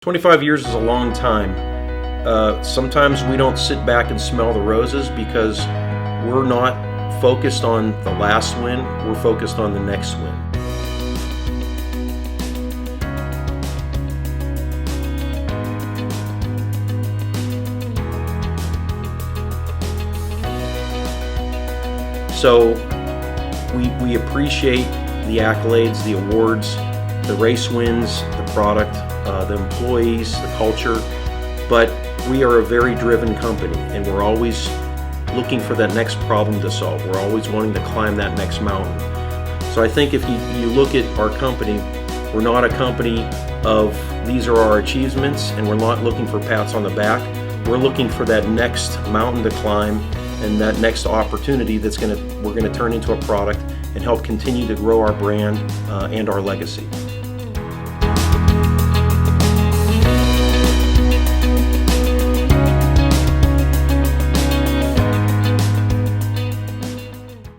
25 years is a long time. Sometimes we don't sit back and smell the roses because we're not focused on the last win, we're focused on the next win. So we appreciate the accolades, the awards, the race wins, the product, the employees, the culture, but we are a very driven company and we're always looking for that next problem to solve. We're always wanting to climb that next mountain. So I think if you look at our company, we're not a company of these are our achievements and we're not looking for pats on the back. We're looking for that next mountain to climb and that next opportunity we're going to turn into a product and help continue to grow our brand and our legacy.